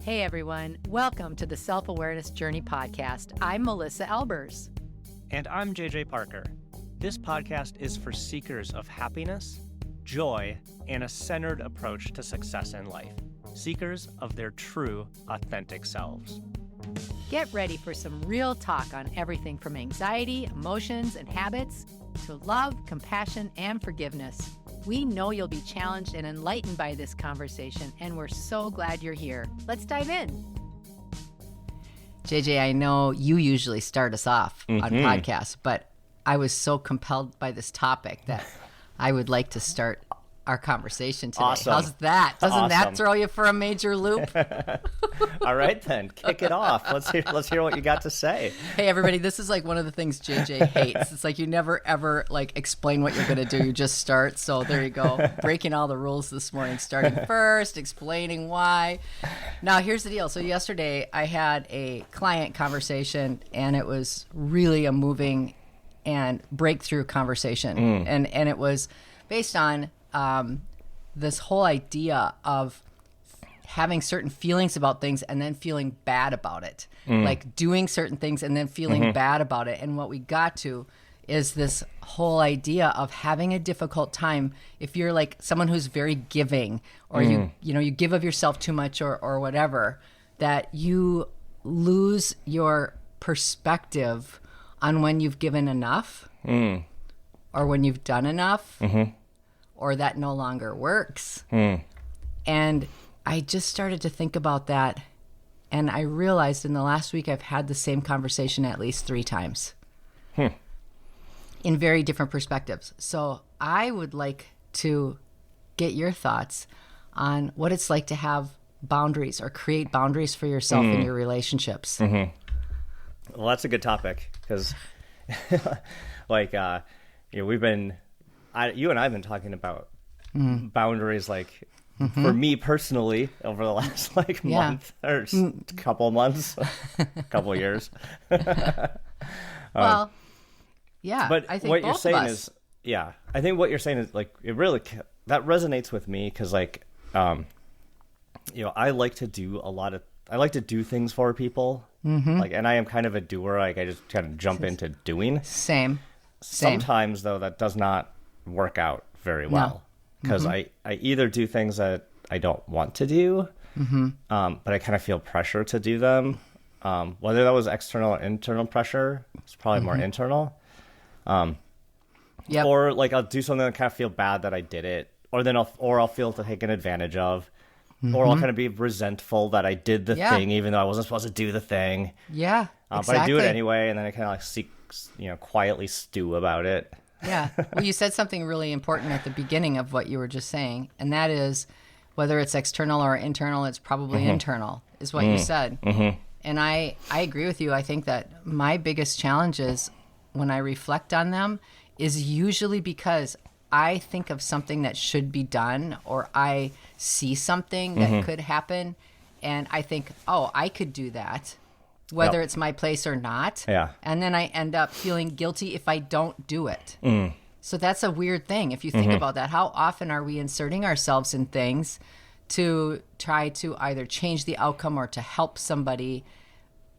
Hey everyone, welcome to the Self-Awareness Journey podcast. I'm Melissa Albers. And I'm JJ Parker. This podcast is for seekers of happiness, joy, and a centered approach to success in life. Seekers of their true, authentic selves. Get ready for some real talk on everything from anxiety, emotions, and habits to love, compassion, and forgiveness. We know you'll be challenged and enlightened by this conversation, and we're so glad you're here. Let's dive in. JJ, I know you usually start us off on podcasts, but I was so compelled by this topic that I would like to start our conversation today. Awesome. How's that? Doesn't that throw you for a major loop? All right, then. Kick it off. Let's hear what you got to say. Hey, everybody. This is like one of the things JJ hates. It's like you never, ever like explain what you're going to do. You just start. So there you go. Breaking all the rules this morning. Starting first, explaining why. Now, here's the deal. So yesterday I had a client conversation, and it was really a moving and breakthrough conversation. And it was based on this whole idea of having certain feelings about things and then feeling bad about it, like doing certain things and then feeling bad about it. And what we got to is this whole idea of having a difficult time if you're like someone who's very giving, or you give of yourself too much or whatever, that you lose your perspective on when you've given enough or when you've done enough. Or that no longer works. And I just started to think about that, and I realized in the last week I've had the same conversation at least 3 times in very different perspectives. So I would like to get your thoughts on what it's like to have boundaries or create boundaries for yourself in your relationships. Well, that's a good topic because, like, we've been... you and I have been talking about boundaries, like for me personally, over the last month or couple months, couple years. Well, yeah. But I think what both you're saying of us. is, I think what you're saying is like it really that resonates with me because I like to do things for people, and I am kind of a doer. Like I just kind of jump into doing. Same. Sometimes though that does not work out very well because I either do things that I don't want to do, but I kind of feel pressure to do them. Whether that was external or internal pressure, it's probably more internal. Or like I'll do something and kind of feel bad that I did it, or then I'll feel taken advantage of, or I'll kind of be resentful that I did the thing even though I wasn't supposed to do the thing. Yeah, exactly. But I do it anyway, and then I kind of quietly stew about it. Yeah. Well, you said something really important at the beginning of what you were just saying, and that is whether it's external or internal, it's probably internal, is what you said. And I agree with you. I think that my biggest challenges when I reflect on them is usually because I think of something that should be done, or I see something that could happen, and I think, oh, I could do that, whether it's my place or not. Yeah. And then I end up feeling guilty if I don't do it. So that's a weird thing. If you think about that, how often are we inserting ourselves in things to try to either change the outcome or to help somebody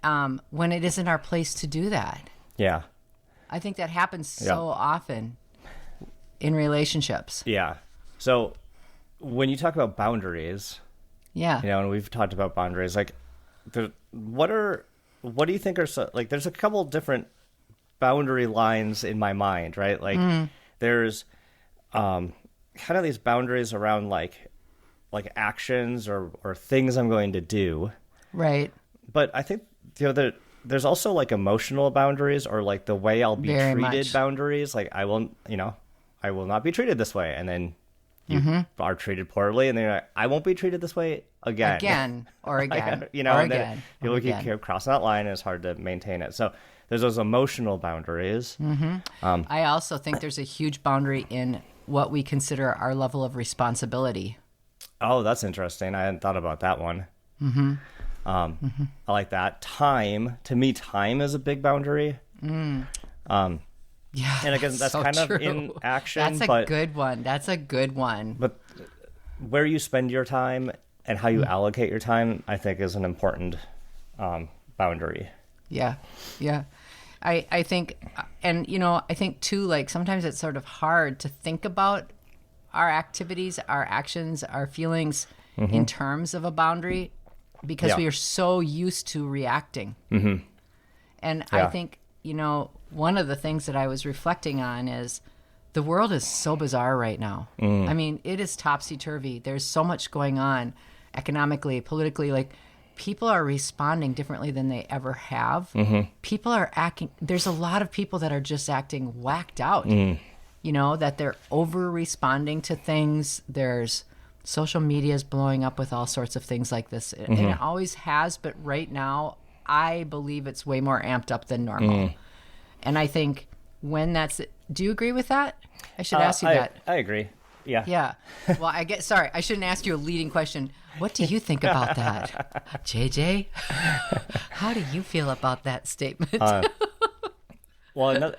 when it isn't our place to do that? Yeah. I think that happens so often in relationships. Yeah. So when you talk about boundaries, and we've talked about boundaries, like what do you think are there's a couple different boundary lines in my mind, right? Like there's kind of these boundaries around like actions or things I'm going to do. Right. But I think there's also like emotional boundaries, or like the way I'll be treated boundaries. Like I will not be treated this way, and then you are treated poorly, and then you're like, I won't be treated this way again. Or again. Then you keep crossing that line, and it's hard to maintain it. So there's those emotional boundaries. I also think there's a huge boundary in what we consider our level of responsibility. Oh, that's interesting. I hadn't thought about that one. I like that. To me, time is a big boundary. Yeah, and again, that's so kind true. of in action. That's a good one. But where you spend your time and how you allocate your time, I think, is an important boundary. Yeah. Yeah. I think, and, I think too, like sometimes it's sort of hard to think about our activities, our actions, our feelings in terms of a boundary because we are so used to reacting. And I think, one of the things that I was reflecting on is the world is so bizarre right now. I mean, it is topsy-turvy. There's so much going on economically, politically, like people are responding differently than they ever have. People are acting, there's a lot of people that are just acting whacked out, that they're over responding to things. There's social media is blowing up with all sorts of things like this. And it always has, but right now, I believe it's way more amped up than normal. And I think when do you agree with that? I should ask you that. I agree. Yeah. Yeah. Well, sorry, I shouldn't ask you a leading question. What do you think about that? JJ, how do you feel about that statement? Well,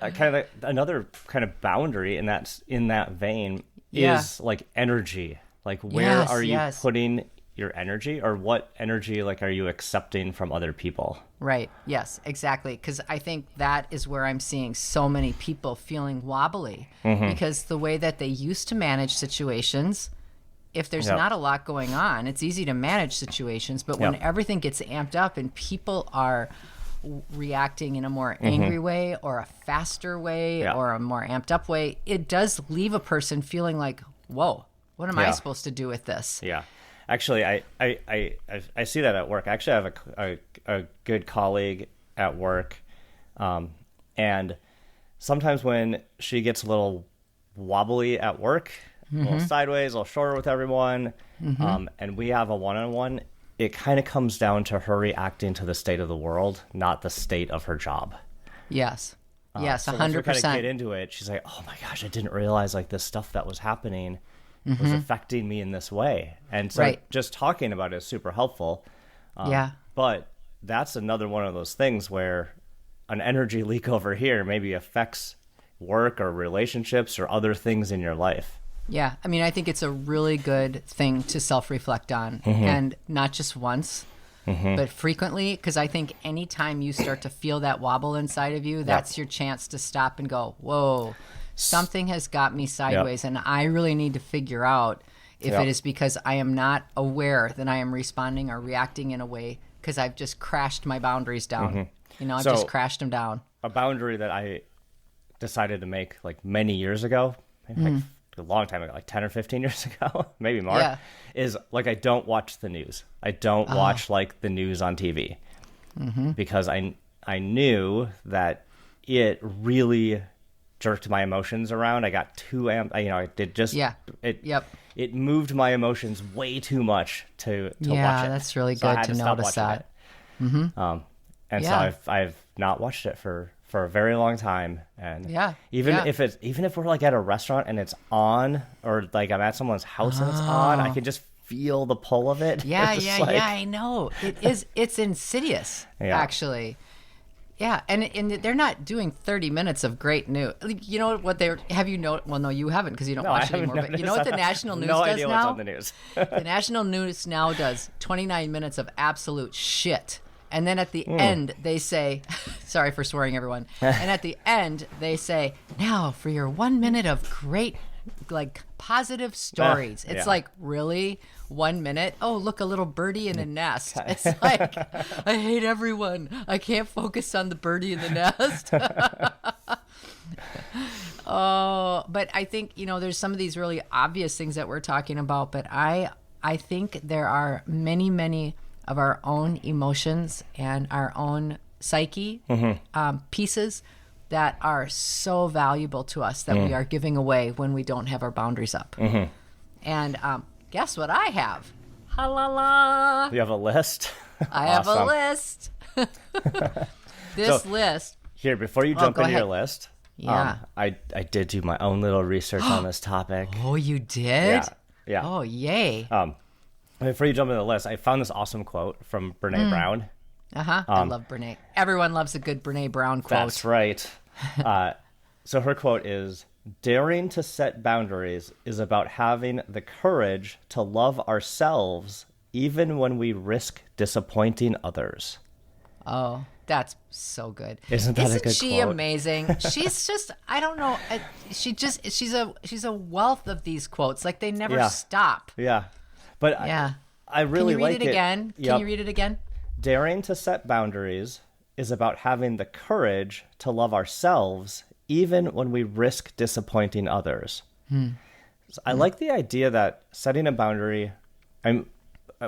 another kind of boundary in that vein is like energy. Like where are you putting your energy, or what energy like are you accepting from other people? Right. Yes, exactly. Because I think that is where I'm seeing so many people feeling wobbly because the way that they used to manage situations, if there's not a lot going on, it's easy to manage situations. But when everything gets amped up and people are reacting in a more angry way or a faster way or a more amped up way, it does leave a person feeling like, whoa, what am I supposed to do with this? Yeah. Actually, I see that at work. I actually have a good colleague at work, and sometimes when she gets a little wobbly at work, a little sideways, a little shorter with everyone, and we have a one-on-one, it kind of comes down to her reacting to the state of the world, not the state of her job. Yes. Yes, 100%. So once we kind of get into it, she's like, oh my gosh, I didn't realize like this stuff that was happening was affecting me in this way. And so just talking about it is super helpful. But that's another one of those things where an energy leak over here maybe affects work or relationships or other things in your life. Yeah. I mean, I think it's a really good thing to self-reflect on, and not just once, but frequently, because I think anytime you start to feel that wobble inside of you, that's your chance to stop and go, whoa, something has got me sideways, and I really need to figure out if it is because I am not aware that I am responding or reacting in a way because I've just crashed my boundaries down. I've just crashed them down. A boundary that I decided to make like many years ago, maybe like a long time ago, like 10 or 15 years ago, maybe more, is like I don't watch the news. I don't watch like the news on TV because I knew that it really jerked my emotions around. I got too it moved my emotions way too much to watch it. Yeah, that's really good to notice that. So I've not watched it for a very long time, and even if we're like at a restaurant and it's on, or like I'm at someone's house and it's on, I can just feel the pull of it. I know it's insidious actually. Yeah, and they're not doing 30 minutes of great news. You know what have you know? Well, no, you haven't because you don't watch it anymore. But you know what the national news does now? No idea what's on the news. The national news now does 29 minutes of absolute shit. And then at the end, they say, sorry for swearing, everyone. And at the end, they say, now for your 1 minute of great, like, positive stories. It's like, really? 1 minute? Oh, look, a little birdie in a nest. It's like, I hate everyone. I can't focus on the birdie in the nest. Oh, but I think, there's some of these really obvious things that we're talking about. But I think there are many, many of our own emotions and our own psyche pieces that are so valuable to us that we are giving away when we don't have our boundaries up. And guess what I have? Ha la la. You have a list? I have a list. This list. Here, before you jump into your list, I did do my own little research on this topic. Oh, you did? Yeah. Oh, yay. Before you jump into the list, I found this awesome quote from Brene Brown. I love Brene. Everyone loves a good Brene Brown quote. That's right. So her quote is, daring to set boundaries is about having the courage to love ourselves even when we risk disappointing others. Oh, that's so good. Isn't that a good she quote? amazing? She's just, I don't know. She's a wealth of these quotes. Like they never stop. Yeah. But Yeah. I really like it. Can you read it again? Yep. Can you read it again? Daring to set boundaries is about having the courage to love ourselves even when we risk disappointing others. So I like the idea that setting a boundary,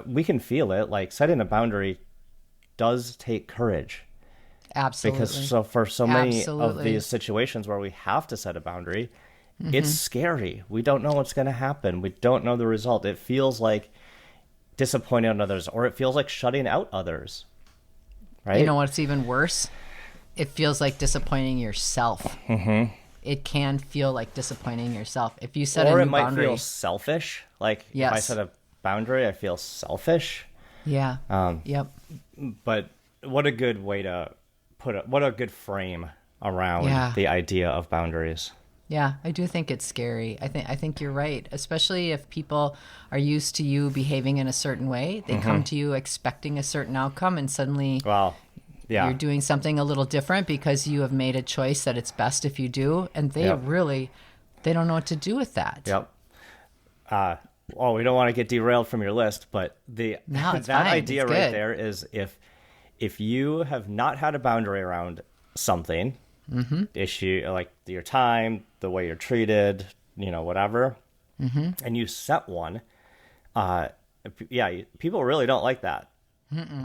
we can feel it, like setting a boundary does take courage. Absolutely. Because for so many of Absolutely. these situations where we have to set a boundary, it's scary. We don't know what's going to happen. We don't know the result. It feels like disappointing others, or it feels like shutting out others. Right? You know what's even worse? It feels like disappointing yourself. It can feel like disappointing yourself. If you set a new boundary. Or it might feel selfish. Like if I set a boundary, I feel selfish. Yeah. Yep. But what a good way to what a good frame around the idea of boundaries. Yeah, I do think it's scary. I think you're right, especially if people are used to you behaving in a certain way. They come to you expecting a certain outcome, and suddenly you're doing something a little different because you have made a choice that it's best if you do, and they don't know what to do with that. Yep. Well, we don't want to get derailed from your list, but that idea right there is if you have not had a boundary around something, issue like your time, the way you're treated, whatever, and you set one, people really don't like that.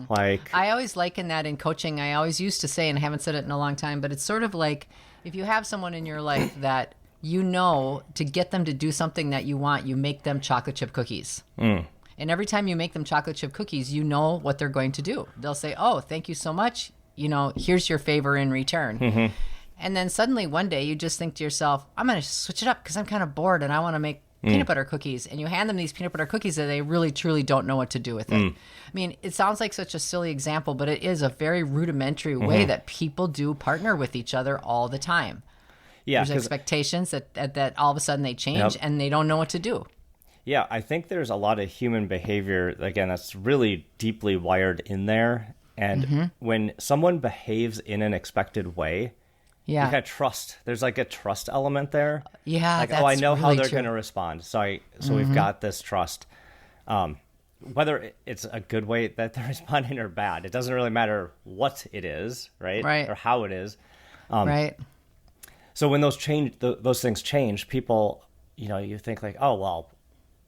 Like, I always liken that in coaching. I always used to say, and I haven't said it in a long time, but it's sort of like if you have someone in your life that to get them to do something that you want, you make them chocolate chip cookies. And every time you make them chocolate chip cookies, you know what they're going to do. They'll say, oh, thank you so much. Here's your favor in return. And then suddenly one day you just think to yourself, I'm going to switch it up because I'm kind of bored and I want to make peanut butter cookies. And you hand them these peanut butter cookies that they really, truly don't know what to do with it. I mean, it sounds like such a silly example, but it is a very rudimentary way that people do partner with each other all the time. Yeah, there's expectations that all of a sudden they change and they don't know what to do. Yeah, I think there's a lot of human behavior, again, that's really deeply wired in there. And when someone behaves in an expected way, you kind of trust. There's like a trust element there. Yeah, like, that's I know how really they're true. going to respond. So we've got this trust. Whether it's a good way that they're responding or bad, it doesn't really matter what it is, right? Or how it is. Right. So when those things change, people, you think like, oh, well,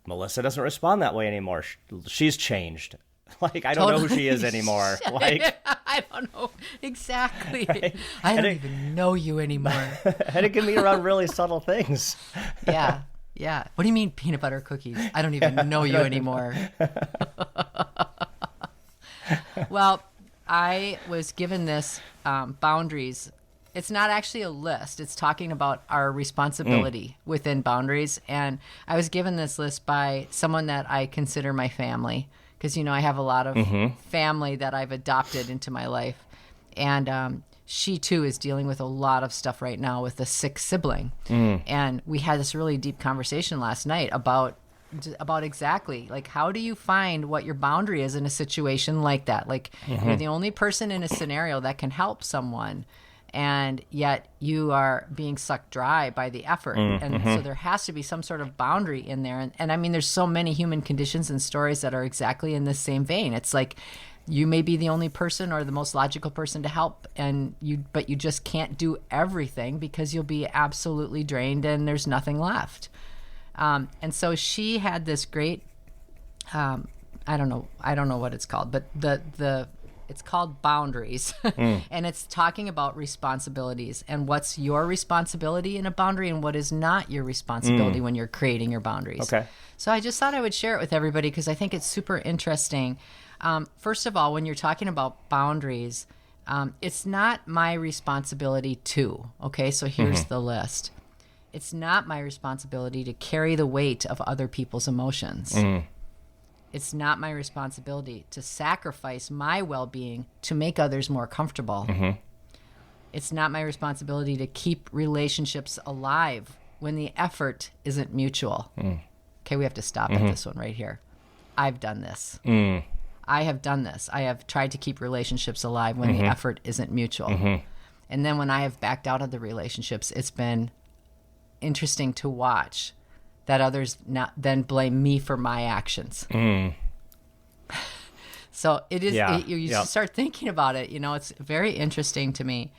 Melissa doesn't respond that way anymore. She's changed. Like, I don't know who she is anymore. Like, I don't know exactly. Right? I don't even know you anymore. And it can be around really subtle things. Yeah. What do you mean peanut butter cookies? I don't even know you anymore. Well, I was given this boundaries. It's not actually a list. It's talking about our responsibility within boundaries. And I was given this list by someone that I consider my family. Because, I have a lot of family that I've adopted into my life. And she, too, is dealing with a lot of stuff right now with a sick sibling. And we had this really deep conversation last night about exactly, like, how do you find what your boundary is in a situation like that? Like, you're the only person in a scenario that can help someone. And yet you are being sucked dry by the effort. And so there has to be some sort of boundary in there. And I mean, there's so many human conditions and stories that are exactly in this same vein. It's like you may be the only person or the most logical person to help, but you just can't do everything because you'll be absolutely drained and there's nothing left. And so she had this great, I don't know what it's called, but it's called Boundaries, and it's talking about responsibilities and what's your responsibility in a boundary and what is not your responsibility when you're creating your boundaries. Okay. So I just thought I would share it with everybody because I think it's super interesting. First of all, when you're talking about boundaries, it's not my responsibility to, okay? So here's the list. It's not my responsibility to carry the weight of other people's emotions. It's not my responsibility to sacrifice my well-being to make others more comfortable. It's not my responsibility to keep relationships alive when the effort isn't mutual. Okay, we have to stop at this one right here. I've done this. I have done this. I have tried to keep relationships alive when the effort isn't mutual. And then when I have backed out of the relationships, it's been interesting to watch that others not then blame me for my actions. So it is, you should start thinking about it. It's very interesting to me.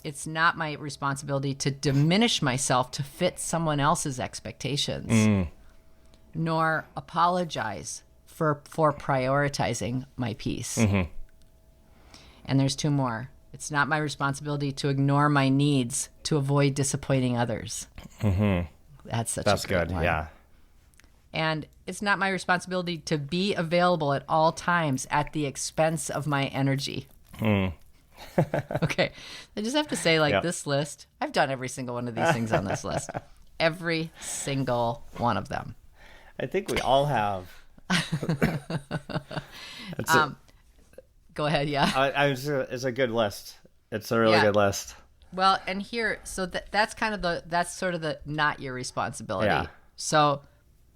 It's not my responsibility to diminish myself to fit someone else's expectations, nor apologize for prioritizing my peace. And there's two more. It's not my responsibility to ignore my needs to avoid disappointing others. That's a good one. Yeah. And it's not my responsibility to be available at all times at the expense of my energy. Okay. I just have to say, this list, I've done every single one of these things on this list. Every single one of them. I think we all have. Go ahead, yeah. It's a good list. It's a really good list. Well, and here, so that's kind of that's sort of the not your responsibility. Yeah. So,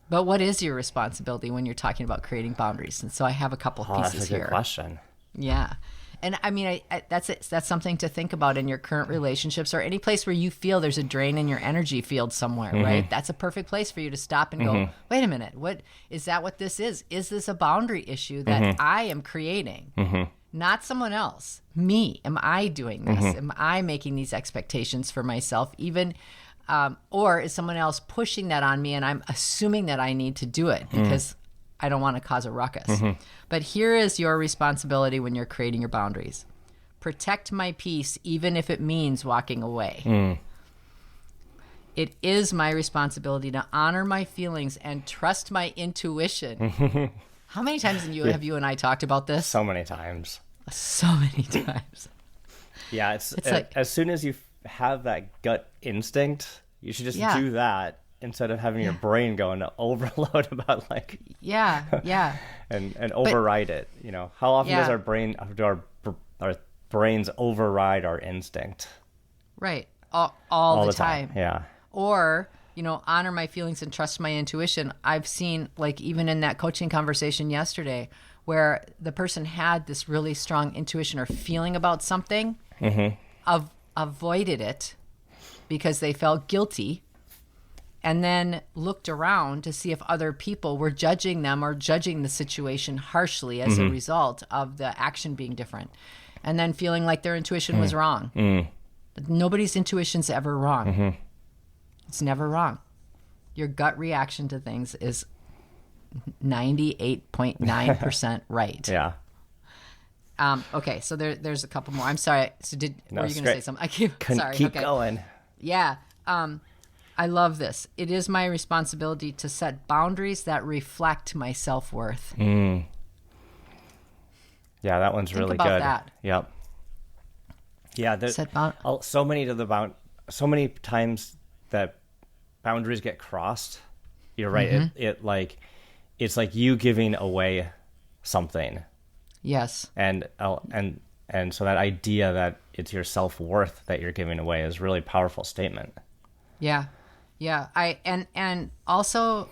but what is your responsibility when you're talking about creating boundaries? And so I have a couple of pieces that's a good here. question. Yeah. And I mean, that's something to think about in your current relationships or any place where you feel there's a drain in your energy field somewhere, right? That's a perfect place for you to stop and go, wait a minute, what is that what this is? Is this a boundary issue that I am creating? Not someone else. Me. Am I doing this? Am I making these expectations for myself even? Or is someone else pushing that on me and I'm assuming that I need to do it because I don't want to cause a ruckus. But here is your responsibility when you're creating your boundaries. Protect my peace, even if it means walking away. It is my responsibility to honor my feelings and trust my intuition. How many times have you and I talked about this? So many times. So many times. Yeah, it's like, as soon as you have that gut instinct, you should just do that. Instead of having your brain go into overload about and override it, how often does our brains override our instinct? Right, all the time. Yeah. Or honor my feelings and trust my intuition. I've seen even in that coaching conversation yesterday, where the person had this really strong intuition or feeling about something, avoided it because they felt guilty. And then looked around to see if other people were judging them or judging the situation harshly as a result of the action being different. And then feeling like their intuition was wrong. But nobody's intuition's ever wrong. It's never wrong. Your gut reaction to things is 98.9% right. Yeah. Okay, so there's a couple more. I'm sorry. So were you going to say something? Keep going. Yeah. I love this. It is my responsibility to set boundaries that reflect my self-worth. Yeah, that one's really good. That. Yep. Yeah, so many times that boundaries get crossed. You're right. It's like you giving away something. Yes. And so that idea that it's your self-worth that you're giving away is a really powerful statement. Yeah. Yeah, and also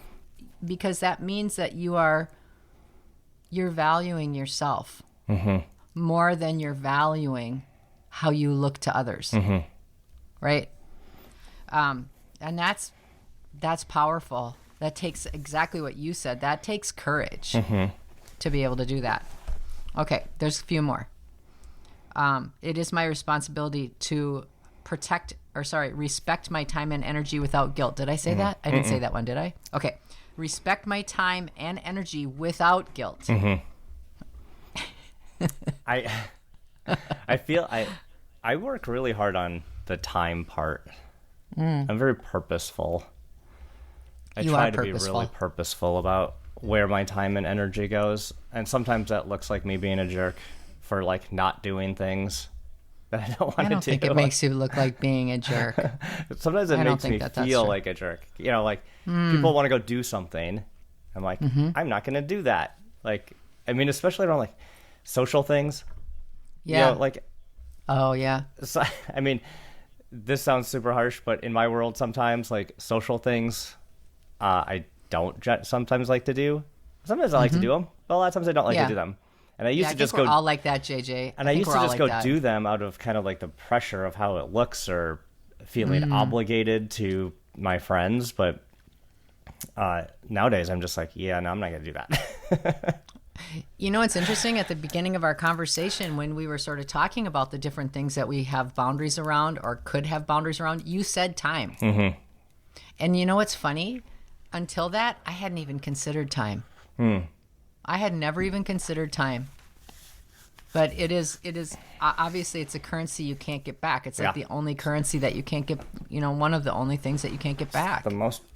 because that means that you're valuing yourself more than you're valuing how you look to others, right? And that's powerful. That takes exactly what you said. That takes courage to be able to do that. Okay, there's a few more. It is my responsibility to respect my time and energy without guilt. Did I say that? I didn't say that one, did I? Okay. Respect my time and energy without guilt. I feel I work really hard on the time part. I'm very purposeful. I try to be really purposeful about where my time and energy goes. And sometimes that looks like me being a jerk for not doing things that I don't want to do. I don't think it makes you look like being a jerk. Sometimes it makes me feel like a jerk. People want to go do something. I'm like, I'm not going to do that. Especially around social things. Yeah. Oh yeah. So, this sounds super harsh, but in my world, sometimes social things, I don't sometimes like to do. Sometimes I like to do them, but a lot of times I don't like to do them. And I used to just go all like that, JJ. And I used to just go do them out of kind of like the pressure of how it looks or feeling obligated to my friends. But nowadays I'm just like, no, I'm not going to do that. You know, it's interesting. At the beginning of our conversation, when we were sort of talking about the different things that we have boundaries around or could have boundaries around, you said time. Mm-hmm. And you know what's funny? Until that, I hadn't even considered time. I had never even considered time. But it is obviously it's a currency you can't get back. It's like the only currency that you can't get, one of the only things that you can't get back.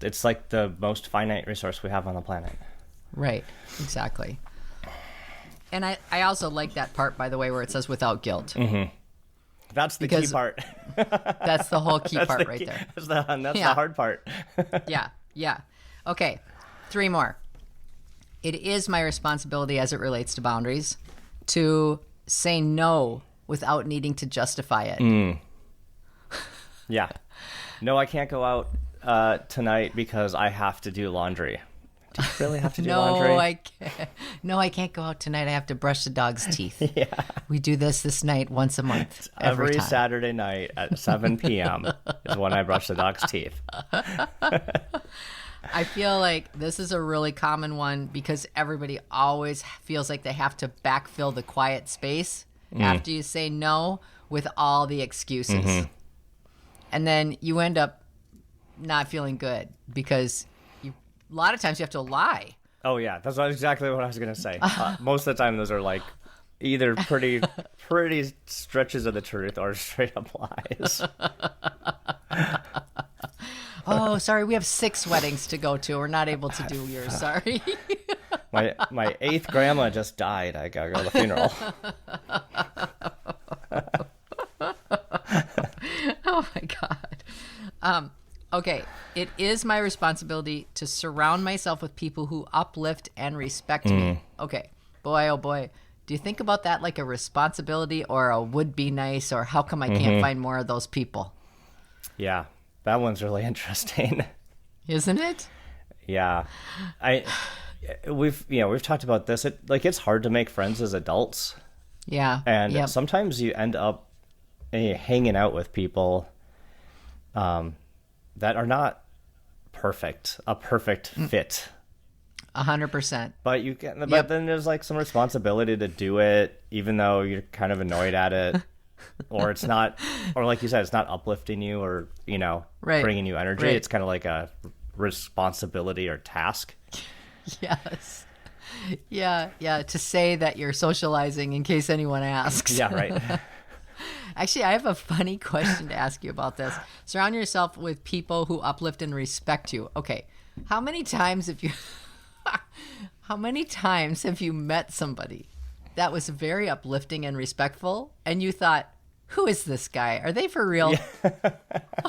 It's like the most finite resource we have on the planet. Right, exactly. And I also like that part, by the way, where it says without guilt. Mm-hmm. That's the key part. That's the whole key part right there. That's the hard part. Yeah. Okay, 3 more. It is my responsibility as it relates to boundaries to say no without needing to justify it. Yeah. No, I can't go out tonight because I have to do laundry. Do you really have to do laundry? No, I can't go out tonight. I have to brush the dog's teeth. Yeah. We do this night once a month. Every time. Saturday night at 7 p.m. is when I brush the dog's teeth. I feel like this is a really common one because everybody always feels like they have to backfill the quiet space after you say no with all the excuses. Mm-hmm. And then you end up not feeling good because a lot of times you have to lie. Oh, yeah. That's exactly what I was going to say. Most of the time, those are like either pretty stretches of the truth or straight up lies. Oh, sorry. We have 6 weddings to go to. We're not able to do yours. Sorry. My 8th grandma just died. I got to go to the funeral. Oh, my God. Okay, it is my responsibility to surround myself with people who uplift and respect me. Okay, boy, oh boy. Do you think about that like a responsibility or a would be nice or how come I can't find more of those people? Yeah, that one's really interesting. Isn't it? Yeah. We've talked about this. It's hard to make friends as adults. Yeah. And sometimes you end up hanging out with people that are not a perfect fit. 100%. But then there's like some responsibility to do it, even though you're kind of annoyed at it, or it's not, or like you said, it's not uplifting you or bringing you energy. Right. It's kind of like a responsibility or task. Yes. Yeah. To say that you're socializing in case anyone asks. Yeah. Right. Actually, I have a funny question to ask you about this. Surround yourself with people who uplift and respect you. Okay, how many times have you met somebody that was very uplifting and respectful, and you thought, "Who is this guy? Are they for real?" Yeah.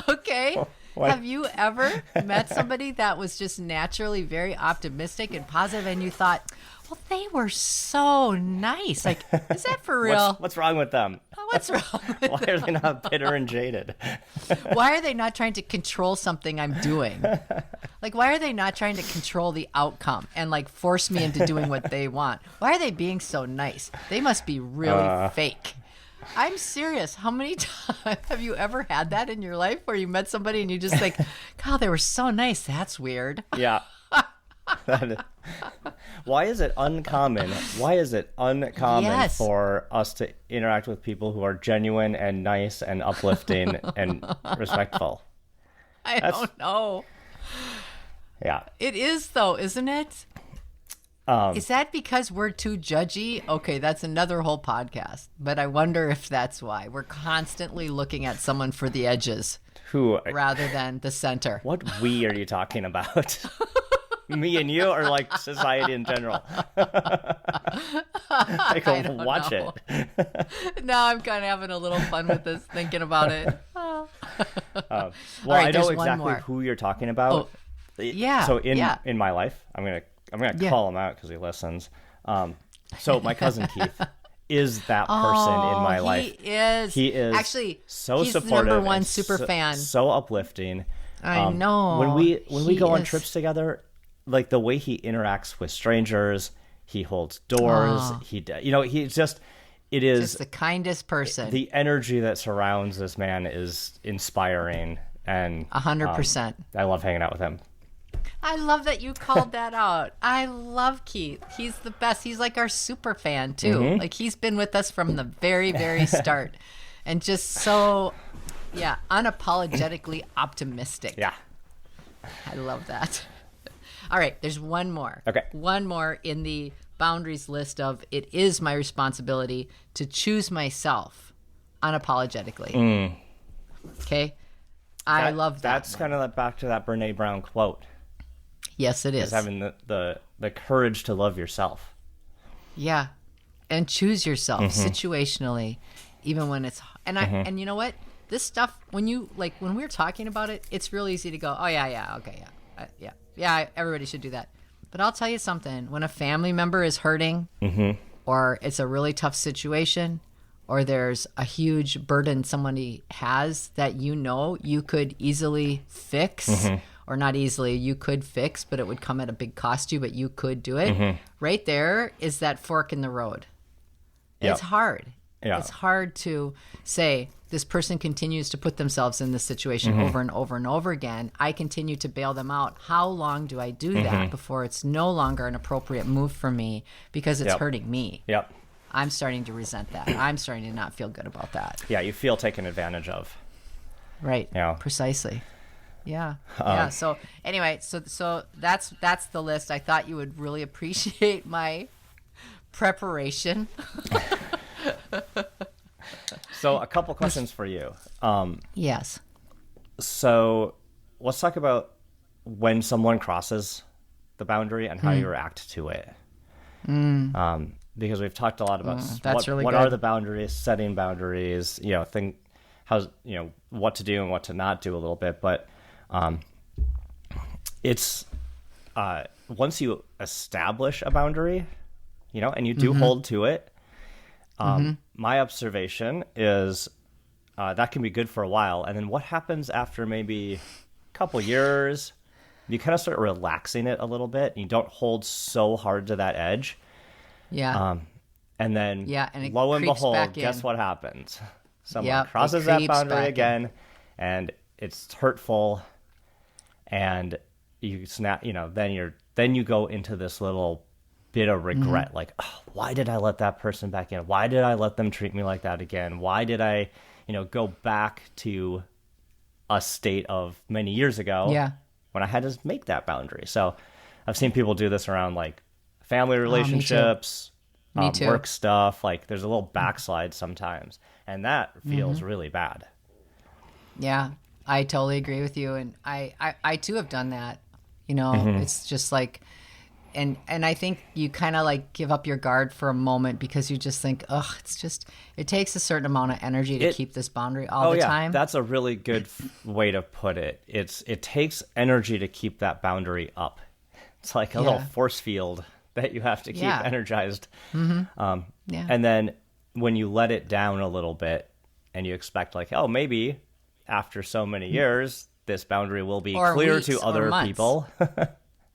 Okay. What? Have you ever met somebody that was just naturally very optimistic and positive, and you thought, well, they were so nice. Like, is that for real? What's wrong with them? What's wrong with them? Why are they not bitter and jaded? Why are they not trying to control something I'm doing? Like, why are they not trying to control the outcome and, like, force me into doing what they want? Why are they being so nice? They must be really fake. I'm serious. How many times have you ever had that in your life where you met somebody and you just like, God, they were so nice. That's weird. Yeah. Why is it uncommon? Yes. For us to interact with people who are genuine and nice and uplifting and respectful? I don't know. Yeah. It is though, isn't it? Is that because we're too judgy? Okay, that's another whole podcast. But I wonder if that's why. We're constantly looking at someone for the edges rather than the center. What we are you talking about? Me and you, or like society in general? Watch it. Now I'm kind of having a little fun with this, thinking about it. Well, right, I know exactly who you're talking about. Oh, yeah. So in my life, I'm gonna call him out because he listens. So my cousin Keith is that person in my life. He is actually so he's supportive. The number one super fan. So uplifting. I know. When we go on trips together, like the way he interacts with strangers, he holds doors, he's just, it is just the kindest person. The energy that surrounds this man is inspiring, and 100%. I love hanging out with him. I love that you called that out. I love Keith. He's the best. He's like our super fan too. Mm-hmm. Like he's been with us from the very, very start, and just so, unapologetically optimistic. Yeah. I love that. All right, there's one more. Okay. One more in the boundaries list of it is my responsibility to choose myself unapologetically. Okay? I love that. That's kind of like back to that Brene Brown quote. Yes, it is. Is having the courage to love yourself. Yeah. And choose yourself situationally, even when it's and you know what? This stuff, when we're talking about it, it's real easy to go, oh yeah, okay, yeah, everybody should do that. But I'll tell you something, when a family member is hurting, or it's a really tough situation, or there's a huge burden somebody has that you could easily fix, or not easily, you could fix, but it would come at a big cost to you, but you could do it. Right there is that fork in the road. It's hard. Yeah. It's hard to say, this person continues to put themselves in this situation over and over and over again. I continue to bail them out. How long do I do that before it's no longer an appropriate move for me because it's hurting me? Yep. I'm starting to resent that. I'm starting to not feel good about that. Yeah, you feel taken advantage of. Right. Yeah. Precisely. Yeah. Yeah. So anyway, so that's the list. I thought you would really appreciate my preparation. So a couple questions for you. Yes. So let's talk about when someone crosses the boundary and how you react to it. Because we've talked a lot about what are the boundaries, setting boundaries, what to do and what to not do a little bit. But it's once you establish a boundary, and you do hold to it, my observation is that can be good for a while. And then what happens after maybe a couple years, you kind of start relaxing it a little bit. You don't hold so hard to that edge. Yeah. And then and lo and behold, guess what happens? Someone crosses that boundary again, and it's hurtful. And you snap, then you go into this little bit of regret, like, oh, why did I let that person back in? Why did I let them treat me like that again? Why did I, go back to a state of many years ago when I had to make that boundary? So I've seen people do this around like family relationships, me too. Work stuff. Like there's a little backslide sometimes, and that feels really bad. Yeah, I totally agree with you. And I too have done that. It's just like, and I think you kind of like give up your guard for a moment because you just think, it takes a certain amount of energy to keep this boundary all the time. That's a really good way to put it. It takes energy to keep that boundary up. It's like a little force field that you have to keep energized. And then when you let it down a little bit and you expect like, oh, maybe after so many years, this boundary will be clear to other people.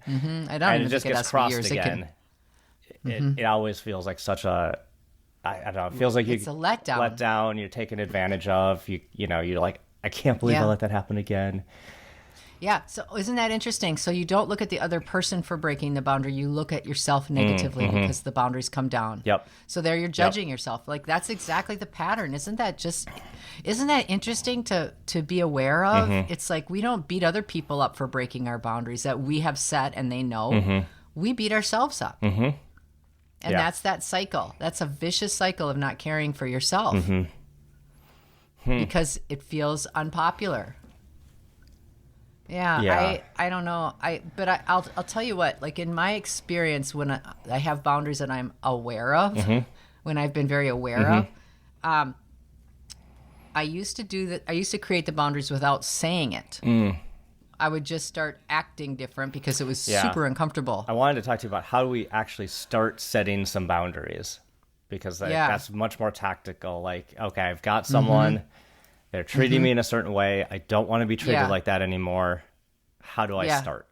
I don't and it just gets crossed years. Again. It always feels like such a, I don't know, it feels like it's a letdown. Let down, you're taken advantage of, you're like, I can't believe I let that happen again. Yeah, so isn't that interesting? So you don't look at the other person for breaking the boundary, you look at yourself negatively because the boundaries come down. Yep. So there you're judging yourself. Like that's exactly the pattern. Isn't that interesting to be aware of? It's like we don't beat other people up for breaking our boundaries that we have set and they know. We beat ourselves up. And that's that cycle. That's a vicious cycle of not caring for yourself. Because it feels unpopular. Yeah. I don't know. But I'll tell you what, like in my experience, when I have boundaries that I'm aware of, when I've been very aware of, I used to do that. I used to create the boundaries without saying it. I would just start acting different because it was super uncomfortable. I wanted to talk to you about how do we actually start setting some boundaries, because that's much more tactical. Like, okay, I've got someone, they're treating me in a certain way. I don't want to be treated like that anymore. How do I start?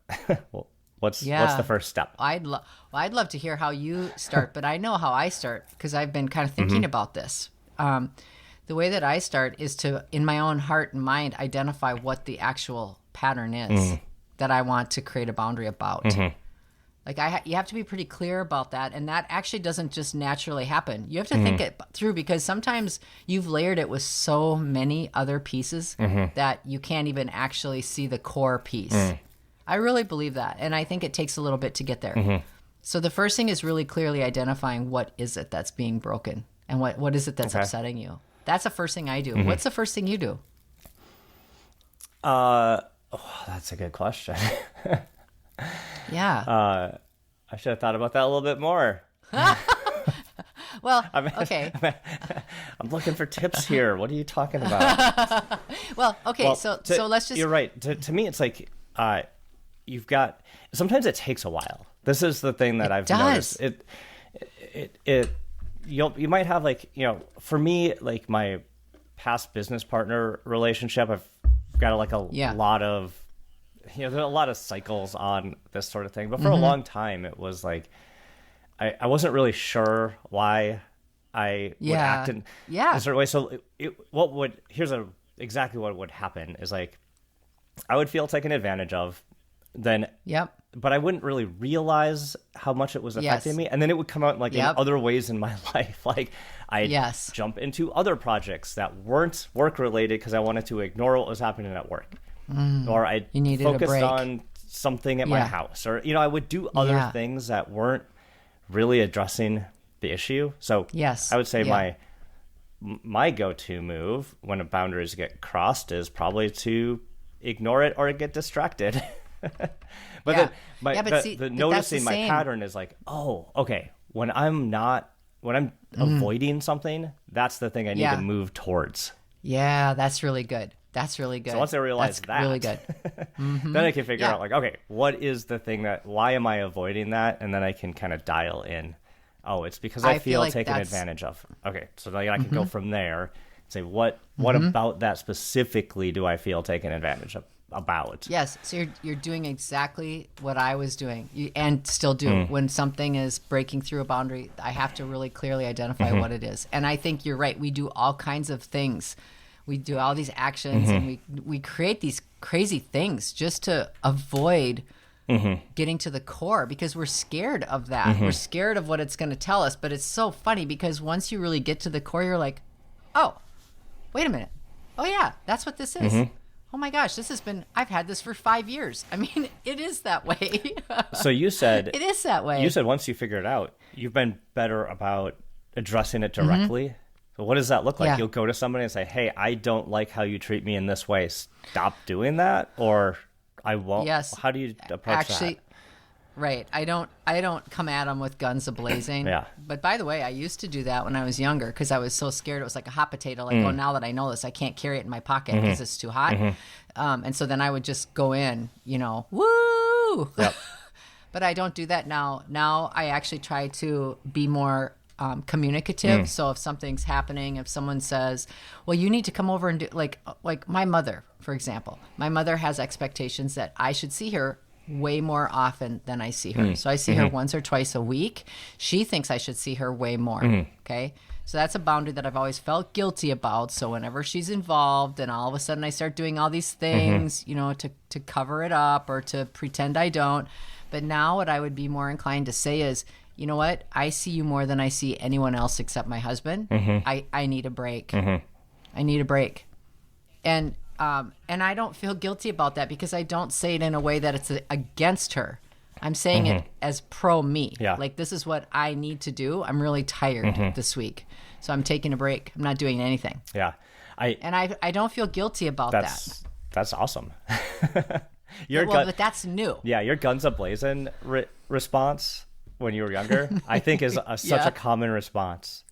What's Yeah. the first step? I'd love to hear how you start, but I know how I start because I've been kind of thinking about this. The way that I start is to, in my own heart and mind, identify what the actual pattern is that I want to create a boundary about. Like you have to be pretty clear about that, and that actually doesn't just naturally happen. You have to think it through because sometimes you've layered it with so many other pieces that you can't even actually see the core piece. I really believe that, and I think it takes a little bit to get there. So the first thing is really clearly identifying what is it that's being broken and what is it that's upsetting you. That's the first thing I do. What's the first thing you do? That's a good question. Yeah. I should have thought about that a little bit more. Well, okay. I'm looking for tips here. What are you talking about? Well, okay. So let's just. You're right. To me, it's like you've got. Sometimes it takes a while. This is the thing that I've noticed. You might have like, for me, like my past business partner relationship, I've got like a lot of. There are a lot of cycles on this sort of thing, but for a long time, it was like I wasn't really sure why I would act in a certain way. So exactly what would happen is like I would feel taken advantage of, then but I wouldn't really realize how much it was affecting me, and then it would come out like in other ways in my life, like I'd jump into other projects that weren't work related because I wanted to ignore what was happening at work. Or I focused on something at my house, or I would do other things that weren't really addressing the issue. So I would say my go-to move when boundaries get crossed is probably to ignore it or get distracted. But noticing my pattern is like, oh, okay, when I'm avoiding something, that's the thing I need to move towards. Yeah, that's really good. That's really good. So once I realize that's really good. Then I can figure out like, okay, what is the thing why am I avoiding that? And then I can kind of dial in. Oh, it's because I feel like taken advantage of. Okay. So then I can go from there and say, what about that specifically do I feel taken advantage of about? Yes. So you're doing exactly what I was doing and still do. When something is breaking through a boundary, I have to really clearly identify what it is. And I think you're right. We do all kinds of things. We do all these actions and we create these crazy things just to avoid getting to the core because we're scared of that. We're scared of what it's going to tell us. But it's so funny because once you really get to the core, you're like, oh, wait a minute. Oh, yeah, that's what this is. Oh, my gosh, I've had this for 5 years. I mean, it is that way. So you said. It is that way. You said once you figure it out, you've been better about addressing it directly. So what does that look like? You'll go to somebody and say, hey, I don't like how you treat me in this way. Stop doing that, or I won't. Yes. How do you approach that? Right. I don't come at them with guns a-blazing. But by the way, I used to do that when I was younger because I was so scared. It was like a hot potato. Like, oh, now that I know this, I can't carry it in my pocket because it's too hot. And so then I would just go in, woo! Yep. But I don't do that now. Now I actually try to be more communicative. So if something's happening, if someone says, well, you need to come over and do like my mother, for example, my mother has expectations that I should see her way more often than I see her. So I see her once or twice a week. She thinks I should see her way more. Okay. So that's a boundary that I've always felt guilty about. So whenever she's involved and all of a sudden I start doing all these things, to cover it up or to pretend I don't. But now what I would be more inclined to say is, you know what? I see you more than I see anyone else except my husband. I need a break. I need a break. And I don't feel guilty about that because I don't say it in a way that it's against her. I'm saying it as pro me. Like, this is what I need to do. I'm really tired this week. So I'm taking a break. I'm not doing anything. I don't feel guilty about that. That's awesome. But that's new. Yeah, your guns a-blazing response when you were younger, I think is such a common response,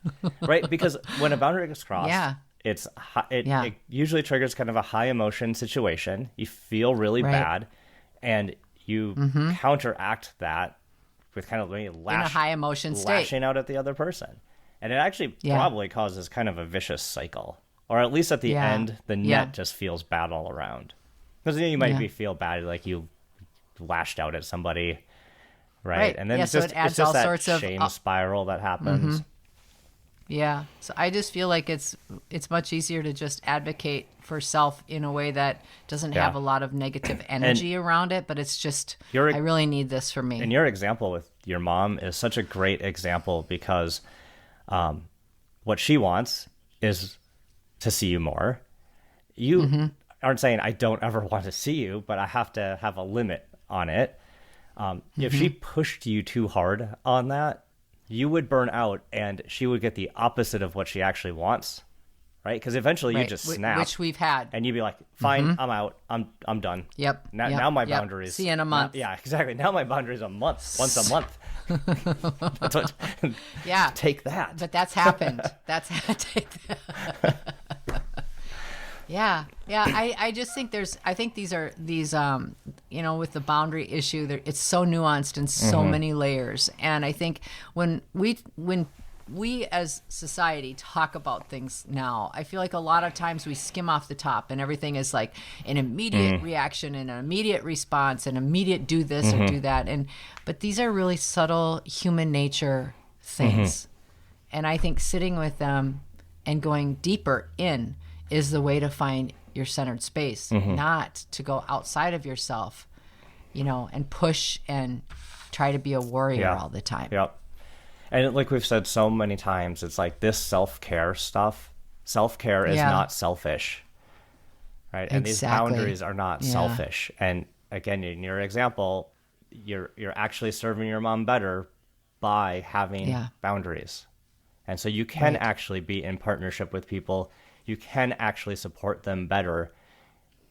right? Because when a boundary gets crossed, it usually triggers kind of a high emotion situation. You feel really bad, and you counteract that with kind of in a high emotion state, lashing out at the other person, and it actually probably causes kind of a vicious cycle, or at least at the end, the net just feels bad all around. Because you might feel bad, like you lashed out at somebody, right? And then Yeah, it's so just, it adds it's just all that sorts of shame spiral that happens. Yeah. So I just feel like it's much easier to just advocate for self in a way that doesn't have a lot of negative energy around it, but it's just, I really need this for me. And your example with your mom is such a great example because what she wants is to see you more. You aren't saying, I don't ever want to see you, but I have to have a limit on it. If she pushed you too hard on that, you would burn out and she would get the opposite of what she actually wants, right? Because eventually you just snap. Which we've had. And you'd be like, fine, I'm out. I'm done. Yep. Now my boundaries. See you in a month. Yeah, exactly. Now my boundaries a month, once a month. That's what, take that. But that's happened. Take that. Yeah. I just think I think these with the boundary issue, it's so nuanced and so many layers. And I think when we as society talk about things now, I feel like a lot of times we skim off the top and everything is like an immediate reaction and an immediate response and immediate do this or do that. But these are really subtle human nature things. And I think sitting with them and going deeper in is the way to find your centered space, not to go outside of yourself, and push and try to be a warrior all the time. Yep. And like we've said so many times, it's like this self-care stuff. Self-care is not selfish, right? And these boundaries are not selfish. And again, in your example, you're actually serving your mom better by having boundaries. And so you can actually be in partnership with people. You can actually support them better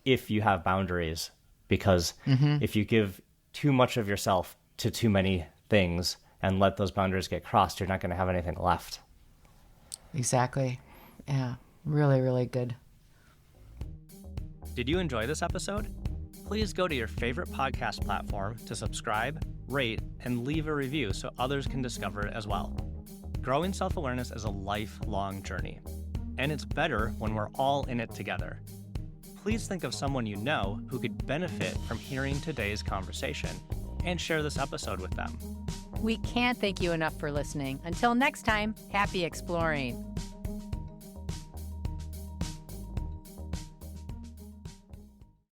if you have boundaries, because if you give too much of yourself to too many things and let those boundaries get crossed, you're not going to have anything left. Exactly. Yeah. Really, really good. Did you enjoy this episode? Please go to your favorite podcast platform to subscribe, rate, and leave a review so others can discover it as well. Growing self-awareness is a lifelong journey, and it's better when we're all in it together. Please think of someone you know who could benefit from hearing today's conversation and share this episode with them. We can't thank you enough for listening. Until next time, happy exploring.